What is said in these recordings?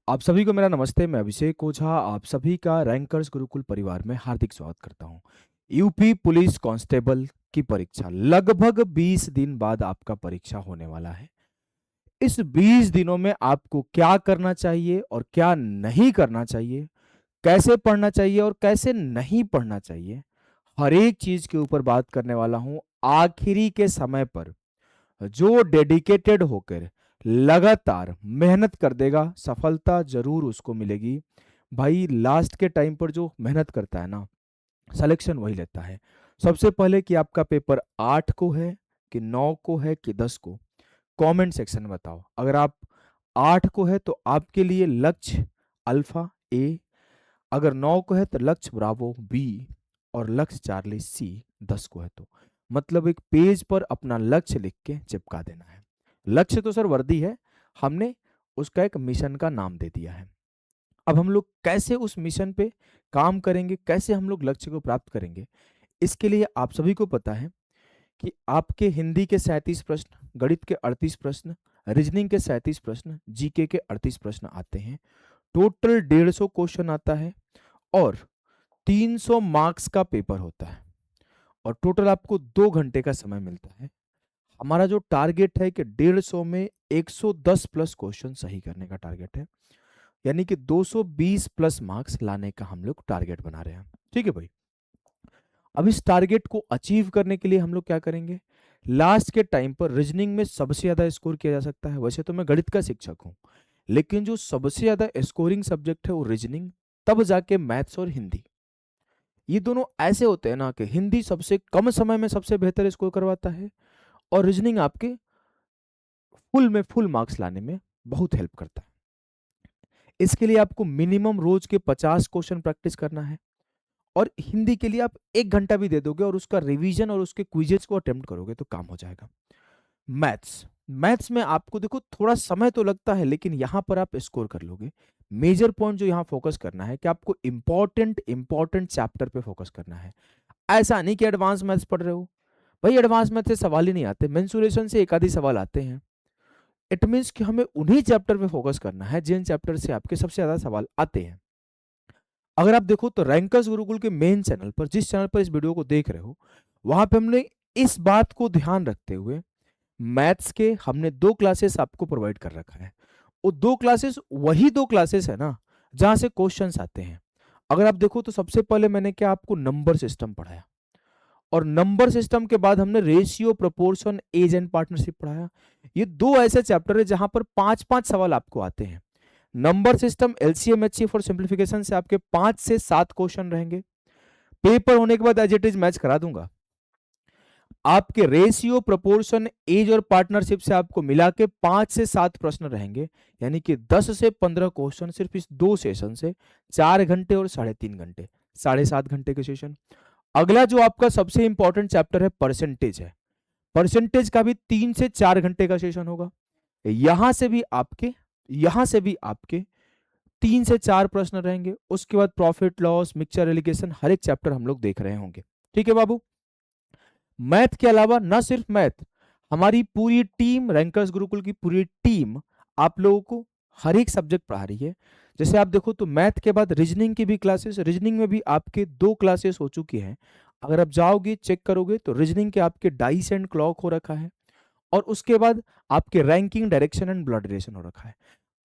आप सभी को मेरा नमस्ते। मैं अभिषेक ओझा आप सभी का रैंकर्स गुरुकुल परिवार में हार्दिक स्वागत करता हूं। यूपी पुलिस कांस्टेबल की परीक्षा लगभग 20 दिन बाद आपका परीक्षा होने वाला है। इस 20 दिनों में आपको क्या करना चाहिए और क्या नहीं करना चाहिए, कैसे पढ़ना चाहिए और कैसे नहीं पढ़ना चाहिए, हर एक चीज के ऊपर बात करने वाला हूं। आखिरी के समय पर जो डेडिकेटेड होकर लगातार मेहनत कर देगा, सफलता जरूर उसको मिलेगी। भाई लास्ट के टाइम पर जो मेहनत करता है ना, सिलेक्शन वही लेता है। सबसे पहले कि आपका पेपर 8 को है कि 9 को है कि 10 को, कमेंट सेक्शन में बताओ। अगर आप 8 को है तो आपके लिए लक्ष्य अल्फा ए, अगर 9 को है तो लक्ष्य ब्रावो बी और लक्ष्य चार्ली सी, 10 को है तो मतलब एक पेज पर अपना लक्ष्य लिख के चिपका देना है। लक्ष्य तो सर वर्दी है, हमने उसका एक मिशन का नाम दे दिया है। अब हम लोग कैसे उस मिशन पे काम करेंगे, कैसे हम लोग लक्ष्य को प्राप्त करेंगे, इसके लिए आप सभी को पता है कि आपके हिंदी के 37 प्रश्न, गणित के 38 प्रश्न, रीजनिंग के 37 प्रश्न, जीके के 38 प्रश्न आते हैं। टोटल 150 क्वेश्चन आता है और 300 मार्क्स का पेपर होता है और टोटल आपको 2 घंटे का समय मिलता है। हमारा जो टारगेट है कि 150 में 110 प्लस क्वेश्चन सही करने का टारगेट है, यानी कि 220 प्लस मार्क्स लाने का हम लोग टारगेट बना रहे हैं। ठीक है भाई। अब इस टारगेट को अचीव करने के लिए हम लोग क्या करेंगे, लास्ट के टाइम पर रीजनिंग में सबसे ज्यादा स्कोर किया जा सकता है। वैसे तो मैं गणित का शिक्षक हूं, लेकिन जो सबसे ज्यादा स्कोरिंग सब्जेक्ट है वो रीजनिंग, तब जाके मैथ्स और हिंदी। ये दोनों ऐसे होते हैं ना कि हिंदी सबसे कम समय में सबसे बेहतर स्कोर करवाता है और रीजनिंग आपके फुल में फुल मार्क्स लाने में बहुत हेल्प करता है। इसके लिए आपको मिनिमम रोज के 50 क्वेश्चन प्रैक्टिस करना है और हिंदी के लिए आप 1 घंटा भी दे दोगे और उसका रिवीजन और उसके क्विजेस को अटेम्प्ट करोगे तो काम हो जाएगा। मैथ्स, मैथ्स में आपको देखो थोड़ा समय तो लगता है, लेकिन यहां पर आप स्कोर कर लोगे। मेजर पॉइंट जो यहां फोकस करना है कि आपको इंपॉर्टेंट चैप्टर पे फोकस करना है। ऐसा नहीं कि एडवांस मैथ्स पढ़ रहे हो। भाई एडवांस मैथ से सवाल ही नहीं आते, मेंसुरेशन से एक आधी सवाल आते हैं। इट मीन्स कि हमें उन्हीं चैप्टर पे फोकस करना है जिन चैप्टर से आपके सबसे ज्यादा सवाल आते हैं। अगर आप देखो तो रैंकर्स गुरुकुल के मेन चैनल पर, जिस चैनल पर इस वीडियो को देख रहे हो, वहां पे हमने इस बात को ध्यान रखते हुए मैथ्स के हमने 2 क्लासेस आपको प्रोवाइड कर रखा है। वो 2 क्लासेस वही 2 क्लासेस है ना जहां से क्वेश्चंस आते हैं। अगर आप देखो तो सबसे पहले मैंने क्या आपको नंबर सिस्टम पढ़ाया और नंबर सिस्टम के बाद हमने ratio, proportion, age and partnership पढ़ाया। ये दो ऐसे चैप्टर है जहां पर 5-5 सवाल आपको आते हैं। नंबर सिस्टम एलसीएम एचसीएफ और सिंप्लीफिकेशन से आपके 5 से 7 क्वेश्चन रहेंगे। पेपर होने के बाद एज इट इज मैच करा दूंगा। आपके रेशियो, प्रोपोर्शन, एज और पार्टनरशिप से आपको मिला के 5 से 7 प्रश्न रहेंगे, यानी कि 10 से 15 क्वेश्चन सिर्फ इस 2 सेशन से। 4 घंटे और 3.5 घंटे, 7.5 घंटे के सेशन। अगला जो आपका सबसे इंपॉर्टेंट चैप्टर है परसेंटेज है। परसेंटेज का भी 3 से 4 घंटे का सेशन होगा। यहां से भी आपके यहां से भी आपके 3 से 4 प्रश्न रहेंगे। उसके बाद प्रॉफिट लॉस, मिक्सचर एलिगेशन, हर एक चैप्टर हम लोग देख रहे होंगे। ठीक है बाबू। मैथ के अलावा ना सिर्फ मैथ, हमारी पूरी टीम, रैंकर्स गुरुकुल की पूरी टीम आप लोगों को हर एक सब्जेक्ट पढ़ा रही है। जैसे आप देखो तो मैथ के बाद रीजनिंग की भी क्लासेस, रीजनिंग में भी आपके 2 क्लासेस हो चुकी हैं। अगर आप जाओगे चेक करोगे तो रीजनिंग के आपके डाइस एंड क्लॉक हो रखा है और उसके बाद आपके ranking, direction and blood relation हो रखा है।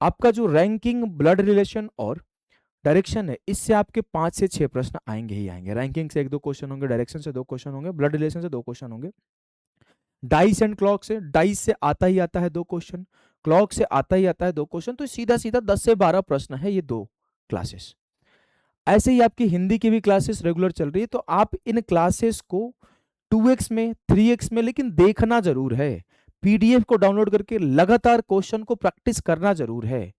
आपका जो रैंकिंग, ब्लड रिलेशन और डायरेक्शन है, इससे आपके 5 से 6 प्रश्न आएंगे ही आएंगे। रैंकिंग से 1-2 क्वेश्चन होंगे, डायरेक्शन से 2 क्वेश्चन होंगे, ब्लड रिलेशन से 2 क्वेश्चन होंगे। डाइस एंड क्लॉक से, डाइस से आता ही आता है 2 क्वेश्चन, क्लॉक से आता ही आता है 2 क्वेश्चन, तो सीधा सीधा 10 से 12 प्रश्न है ये 2 क्लासेस। ऐसे ही आपकी हिंदी की भी क्लासेस रेगुलर चल रही है, तो आप इन क्लासेस को 2x में, 3x में, लेकिन देखना जरूर है। पीडीएफ को डाउनलोड करके लगातार क्वेश्चन को प्रैक्टिस करना जरूर है।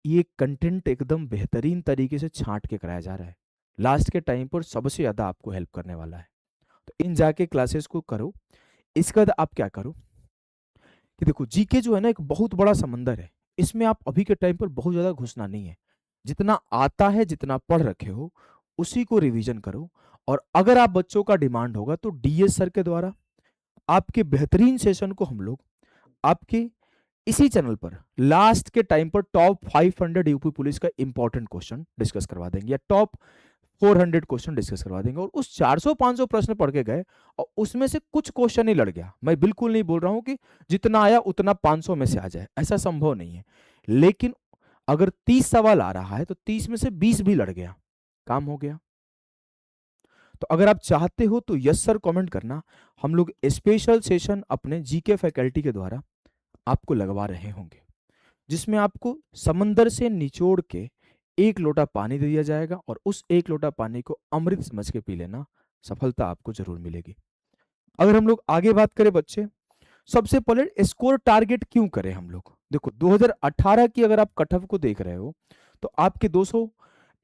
ये कंटेंट एकदम बेहतरीन तरीके से छांट के कराया जा रहा है, लास्ट के टाइम पर सबसे ज्यादा आपको हेल्प करने वाला है। तो इन जाके क्लासेस को करो। इसके बाद आप क्या करो कि देखो जीके जो है ना एक बहुत बड़ा समंदर है, इसमें आप अभी के टाइम पर बहुत ज्यादा घुसना नहीं है। जितना आता है, जितना पढ़ रखे हो, उसी को रिवीजन करो। और अगर आप बच्चों का डिमांड होगा तो डीएस सर के द्वारा आपके बेहतरीन सेशन को हम लोग आपके इसी चैनल पर लास्ट के टाइम पर टॉप 500 यूपी पुलिस का इंपॉर्टेंट क्वेश्चन डिस्कस करवा देंगे, या टॉप 400 क्वेश्चन डिस्कस करवा देंगे। और उस 400-500 प्रश्न पढ़ के गए और उसमें से कुछ क्वेश्चन ही लड़ गया, मैं बिल्कुल नहीं बोल रहा हूं कि जितना आया उतना 500 में से आ जाए, ऐसा संभव नहीं है। लेकिन अगर 30 सवाल आ रहा है तो 30 में से 20 भी लड़ गया, काम हो गया। तो अगर आप चाहते हो तो यस सर कमेंट करना, हम लोग स्पेशल सेशन अपने जीके फैकल्टी के द्वारा आपको लगवा रहे होंगे, जिसमें आपको समंदर से निचोड़ के 1 लोटा पानी दे दिया जाएगा और उस 1 लोटा पानी को अमृत समझ के पी लेना, सफलता आपको जरूर मिलेगी। अगर हम लोग आगे बात करें बच्चे, सबसे पहले स्कोर टारगेट क्यों करें हम लोग। देखो 2018 की अगर आप कट ऑफ को देख रहे हो तो आपके 200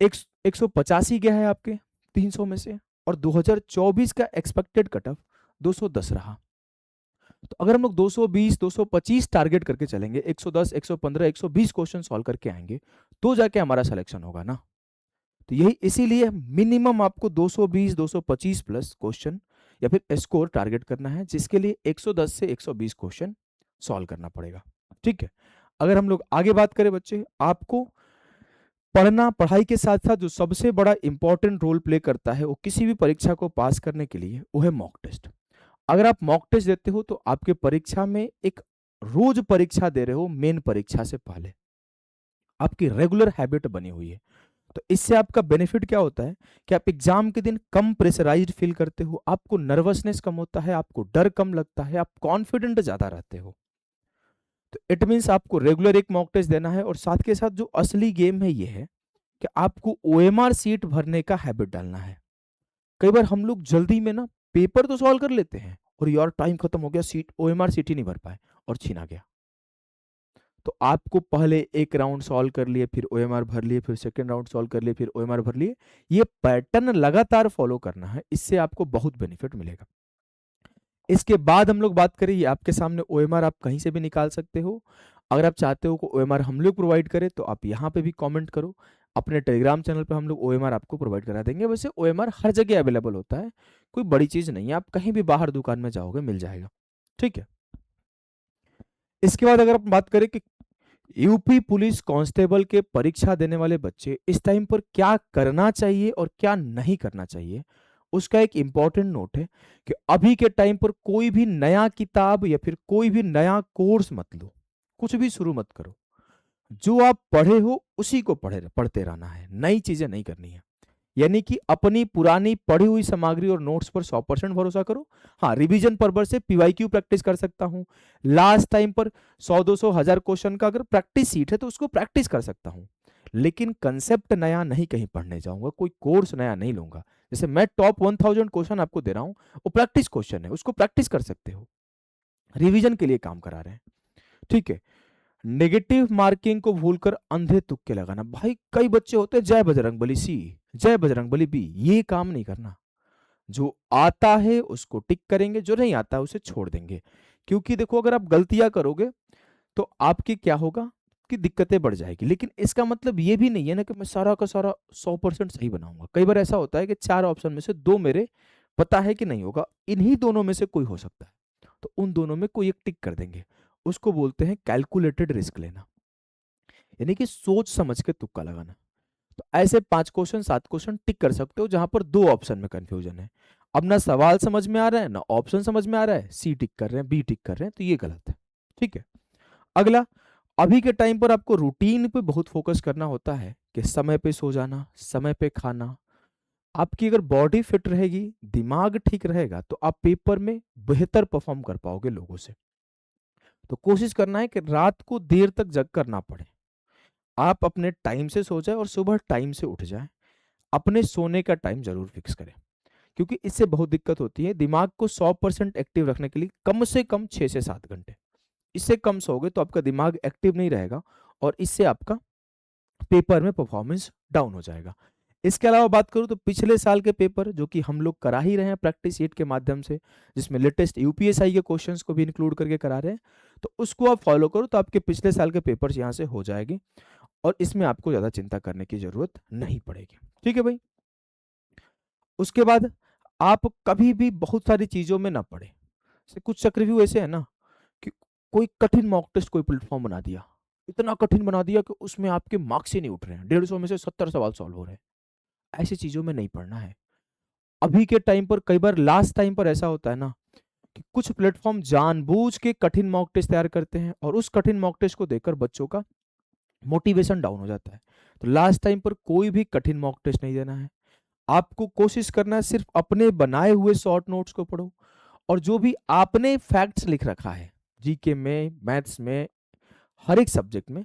185 गया है आपके 300 में से, और 2024 का एक्सपेक्टेड कट ऑफ 210 रहा। तो अगर हम लोग 220 225 टारगेट करके चलेंगे, 110 115 120 क्वेश्चन सॉल्व करके आएंगे, तो जाके हमारा सिलेक्शन होगा ना। तो यही इसीलिए मिनिमम आपको 220 225 प्लस क्वेश्चन या फिर स्कोर टारगेट करना है, जिसके लिए 110 से 120 क्वेश्चन सॉल्व करना पड़ेगा। ठीक है, अगर हम लोग आगे बात करें बच्चे, आपको पढ़ना, पढ़ाई के साथ साथ जो सबसे बड़ा इंपॉर्टेंट रोल प्ले करता है वो किसी भी परीक्षा को पास करने के लिए, वो है मॉक टेस्ट। अगर आप मॉक टेस्ट देते हो तो आपके परीक्षा में एक रोज परीक्षा दे रहे हो, मेन परीक्षा से पहले आपकी रेगुलर हैबिट बनी हुई है। तो इससे आपका बेनिफिट क्या होता है कि आप एग्जाम के दिन कम प्रेशराइज्ड फील करते हो, आपको नर्वसनेस कम होता है, आपको डर कम लगता है, आप कॉन्फिडेंट ज्यादा रहते हो। तो इट मीन्स आपको रेगुलर एक मॉक टेस्ट देना है, और साथ के साथ जो असली गेम है ये है कि आपको ओएमआर सीट भरने का हैबिट डालना है। कई बार हम लोग जल्दी में ना पेपर तो सॉल्व कर लेते हैं और यार टाइम खत्म हो गया, सीट ओएमआर सीट ही नहीं भर पाए और छीना गया। तो आपको पहले एक राउंड सॉल्व कर लिए, फिर ओएमआर भर लिए, फिर सेकंड राउंड सॉल्व कर लिए, फिर ओएमआर भर लिए। ये पैटर्न लगातार फॉलो करना है, इससे आपको बहुत बेनिफिट मिलेगा। इसके बाद हम लोग बात करें, ये आपके सामने ओएमआर आप कहीं से भी निकाल सकते हो। अगर आप चाहते हो कि ओएमआर हम लोग प्रोवाइड करें तो आप यहाँ पे भी कमेंट करो, अपने टेलीग्राम चैनल पे हम लोग ओएमआर आपको प्रोवाइड करा देंगे। वैसे ओएमआर हर जगह अवेलेबल होता है, कोई बड़ी चीज नहीं है, आप कहीं भी बाहर दुकान में जाओगे मिल जाएगा। ठीक है, इसके बाद अगर आप बात करें कि यूपी पुलिस कांस्टेबल के परीक्षा देने वाले बच्चे इस टाइम पर क्या करना चाहिए और क्या नहीं करना चाहिए, उसका एक इंपॉर्टेंट नोट है कि अभी के टाइम पर कोई भी नया किताब या फिर कोई भी नया कोर्स मत लो, कुछ भी शुरू मत करो। जो आप पढ़े हो उसी को पढ़ते रहना है, नई चीजें नहीं करनी है। यानी कि अपनी पुरानी पढ़ी हुई सामग्री और नोट्स पर 100% भरोसा करो। हाँ, रिवीजन पर्पस से पीवाईक्यू प्रैक्टिस कर सकता हूँ, लास्ट टाइम पर 100 200 1000 क्वेश्चन का अगर प्रैक्टिस सीट है तो उसको प्रैक्टिस कर सकता हूँ। लेकिन कंसेप्ट नया नहीं कहीं पढ़ने जाऊंगा, कोई कोर्स नया नहीं लूंगा। जैसे मैं टॉप 1000 क्वेश्चन आपको दे रहा हूँ, वो प्रैक्टिस क्वेश्चन है, उसको प्रैक्टिस कर सकते हो, रिवीजन के लिए काम करा रहे हैं। ठीक है, नेगेटिव मार्किंग को भूलकर अंधे तुक्के लगाना, भाई कई बच्चे होते हैं जय बजरंगबली सी, जय बजरंगबली बी, ये काम नहीं करना। जो आता है उसको टिक करेंगे, जो नहीं आता है उसे छोड़ देंगे। क्योंकि देखो अगर आप गलतियां करोगे तो आपकी क्या होगा कि दिक्कतें बढ़ जाएगी। लेकिन इसका मतलब ये भी नहीं है ना कि मैं सारा का सारा 100% सही बनाऊंगा। कई बार ऐसा होता है कि 4 ऑप्शन में से 2 मेरे पता है कि नहीं होगा, इन्हीं दोनों में से कोई हो सकता है, तो उन दोनों में कोई एक टिक कर देंगे। उसको बोलते हैं कैलकुलेटेड रिस्क लेना, यानी कि सोच समझ के तुक्का लगाना। तो ऐसे 5 क्वेश्चन 7 क्वेश्चन टिक कर सकते हो जहां पर 2 ऑप्शन में कंफ्यूजन है। अब ना सवाल समझ में आ रहा है ना ऑप्शन समझ में आ रहा है, सी टिक कर रहे हैं बी टिक कर रहे हैं, तो ये गलत है। ठीक है, अगला, अभी के टाइम पर आपको रूटीन पे बहुत फोकस करना होता है कि समय पे सो जाना, समय पे खाना। आपकी अगर बॉडी फिट रहेगी, दिमाग ठीक रहेगा, तो आप पेपर में बेहतर परफॉर्म कर पाओगे लोगों से। तो कोशिश करना है कि रात को देर तक जग कर ना पड़े, आप अपने टाइम से सो जाए और सुबह टाइम से उठ जाए। अपने सोने का टाइम जरूर फिक्स करें, क्योंकि इससे बहुत दिक्कत होती है। दिमाग को 100% एक्टिव रखने के लिए कम से कम 6 से 7 घंटे, इससे कम सोओगे तो आपका दिमाग एक्टिव नहीं रहेगा और इससे आपका पेपर में परफॉर्मेंस डाउन हो जाएगा। इसके अलावा बात करूं तो पिछले साल के पेपर जो कि हम लोग करा ही रहे हैं प्रैक्टिस शीट के माध्यम से, जिसमें लेटेस्ट यूपीएसआई के क्वेश्चंस को भी इंक्लूड करके करा रहे हैं, तो उसको आप फॉलो करो तो आपके पिछले साल के पेपर्स यहाँ से हो जाएंगे और इसमें आपको ज्यादा चिंता करने की जरूरत नहीं पड़ेगी। ठीक है भाई, उसके बाद आप कभी भी बहुत सारी चीजों में ना पड़े। कुछ चक्रव्यूह ऐसे है ना कि कोई कठिन मॉक टेस्ट कोई प्लेटफॉर्म बना दिया, इतना कठिन बना दिया कि उसमें आपके मार्क्स ही नहीं उठ रहे हैं, 150 में से 70 सवाल सॉल्व हो रहे हैं। ऐसी चीजों में नहीं पढ़ना है। अभी के टाइम पर कई बार लास्ट टाइम पर ऐसा होता है ना कि कुछ प्लेटफॉर्म जानबूझ के कठिन मॉक टेस्ट तैयार करते हैं और उस कठिन मॉक टेस्ट को देखकर बच्चों का मोटिवेशन डाउन हो जाता है। तो लास्ट टाइम पर कोई भी कठिन मॉक टेस्ट नहीं देना है। आपको कोशिश करना है सिर्फ अपने बनाए हुए शॉर्ट नोट्स को पढ़ो और जो भी आपने फैक्ट्स लिख रखा है जीके में, मैथ्स में, हर एक सब्जेक्ट में,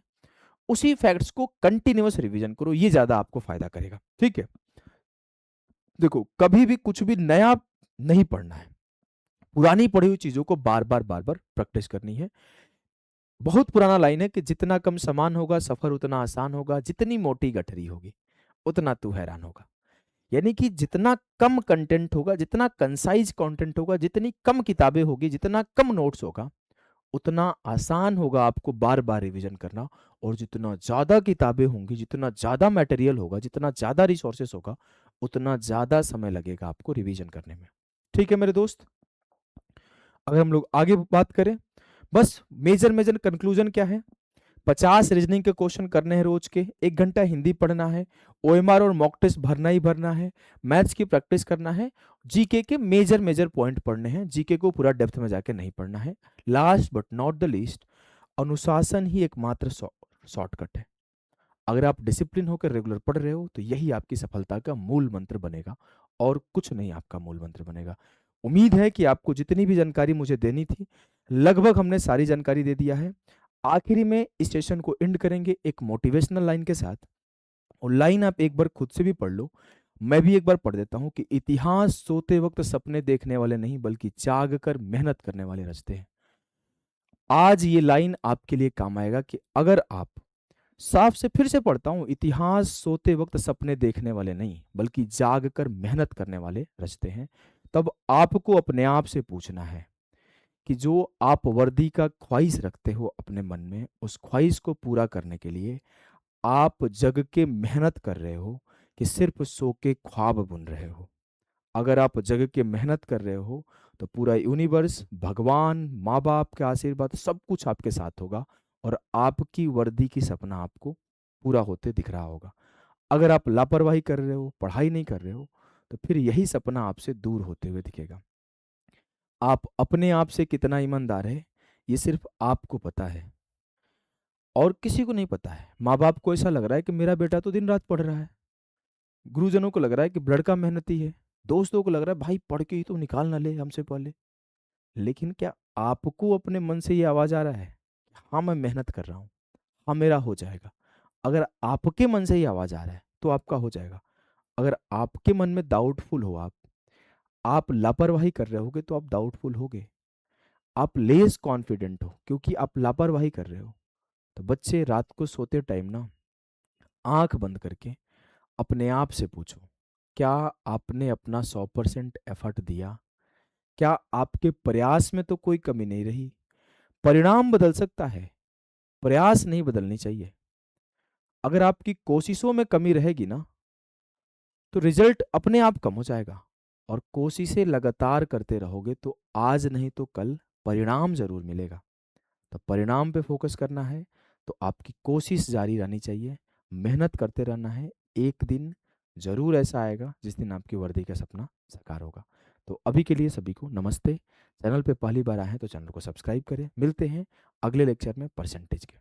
उसी फैक्ट्स को कंटिन्यूअस रिवीजन करो। ये ज्यादा आपको फायदा करेगा। ठीक है, देखो कभी भी कुछ भी नया नहीं पढ़ना है, पुरानी पढ़ी हुई चीजों को बार बार प्रैक्टिस करनी है। बहुत पुराना लाइन है कि जितना कम सामान होगा सफर उतना आसान होगा, जितनी मोटी गठरी होगी उतना तू हैरान होगा। यानी कि जितना कम कंटेंट होगा, जितना कंसाइज कंटेंट होगा, जितनी कम किताबें होगी, जितना कम नोट्स होगा, उतना आसान होगा आपको बार बार रिवीजन करना। और जितना ज्यादा किताबें होंगी, जितना ज्यादा मटेरियल होगा, जितना ज्यादा रिसोर्सेस होगा, उतना ज्यादा समय लगेगा आपको रिवीजन करने में। ठीक है मेरे दोस्त, अगर हम लोग आगे बात करें, बस मेजर मेजर कंक्लूजन क्या है? 50 रीजनिंग के क्वेश्चन करने हैं रोज के, 1 घंटा हिंदी पढ़ना है, ओएमआर और मॉक टेस्ट भरना ही भरना है, मैथ्स की प्रैक्टिस करना है, जीके के मेजर मेजर पॉइंट पढ़ने हैं, जीके को पूरा डेप्थ में जाके नहीं पढ़ना है। Last but not the least, अनुशासन ही एकमात्र शॉर्टकट है। अगर आप डिसिप्लिन होकर रेगुलर पढ़ रहे हो तो यही आपकी सफलता का मूल मंत्र बनेगा और कुछ नहीं आपका मूल मंत्र बनेगा। उम्मीद है कि आपको जितनी भी जानकारी मुझे देनी थी लगभग हमने सारी जानकारी दे दिया है। आखिरी में इस सेशन को एंड करेंगे एक मोटिवेशनल लाइन के साथ, और लाइन आप एक बार खुद से भी पढ़ लो, मैं भी एक बार पढ़ देता हूं कि इतिहास सोते वक्त सपने देखने वाले नहीं बल्कि जाग कर मेहनत करने वाले रचते हैं। आज ये लाइन आपके लिए काम आएगा कि अगर आप, साफ से फिर से पढ़ता हूं, इतिहास सोते वक्त सपने देखने वाले नहीं बल्कि जाग कर मेहनत करने वाले रचते हैं। तब आपको अपने आप से पूछना है कि जो आप वर्दी का ख्वाहिश रखते हो अपने मन में, उस ख्वाहिश को पूरा करने के लिए आप जग के मेहनत कर रहे हो कि सिर्फ सो के ख्वाब बुन रहे हो। अगर आप जग के मेहनत कर रहे हो तो पूरा यूनिवर्स, भगवान, माँ बाप के आशीर्वाद सब कुछ आपके साथ होगा और आपकी वर्दी की सपना आपको पूरा होते दिख रहा होगा। अगर आप लापरवाही कर रहे हो, पढ़ाई नहीं कर रहे हो, तो फिर यही सपना आपसे दूर होते हुए दिखेगा। आप अपने आप से कितना ईमानदार है ये सिर्फ आपको पता है और किसी को नहीं पता है। माँ बाप को ऐसा लग रहा है कि मेरा बेटा तो दिन रात पढ़ रहा है, गुरुजनों को लग रहा है कि लड़का मेहनती है, दोस्तों को लग रहा है भाई पढ़ के ही तो निकाल ना ले हमसे पहले। लेकिन क्या आपको अपने मन से ये आवाज आ रहा है, हाँ मैं मेहनत कर रहा हूँ, हाँ मेरा हो जाएगा? अगर आपके मन से ही आवाज आ रहा है तो आपका हो जाएगा। अगर आपके मन में डाउटफुल हो, आप लापरवाही कर रहे होगे तो आप डाउटफुल होगे। आप लेस कॉन्फिडेंट हो क्योंकि आप लापरवाही कर रहे हो। तो बच्चे रात को सोते टाइम ना आंख बंद करके अपने आप से पूछो, क्या आपने अपना 100% एफर्ट दिया? क्या आपके प्रयास में तो कोई कमी नहीं रही? परिणाम बदल सकता है, प्रयास नहीं बदलनी चाहिए। अगर आपकी कोशिशों में कमी रहेगी ना तो रिजल्ट अपने आप कम हो जाएगा। और कोशिशें लगातार करते रहोगे तो आज नहीं तो कल परिणाम जरूर मिलेगा। तो परिणाम पे फोकस करना है तो आपकी कोशिश जारी रहनी चाहिए, मेहनत करते रहना है। एक दिन जरूर ऐसा आएगा जिस दिन आपकी वर्दी का सपना साकार होगा। तो अभी के लिए सभी को नमस्ते। चैनल पे पहली बार आए हैं तो चैनल को सब्सक्राइब करें। मिलते हैं अगले लेक्चर में परसेंटेज के।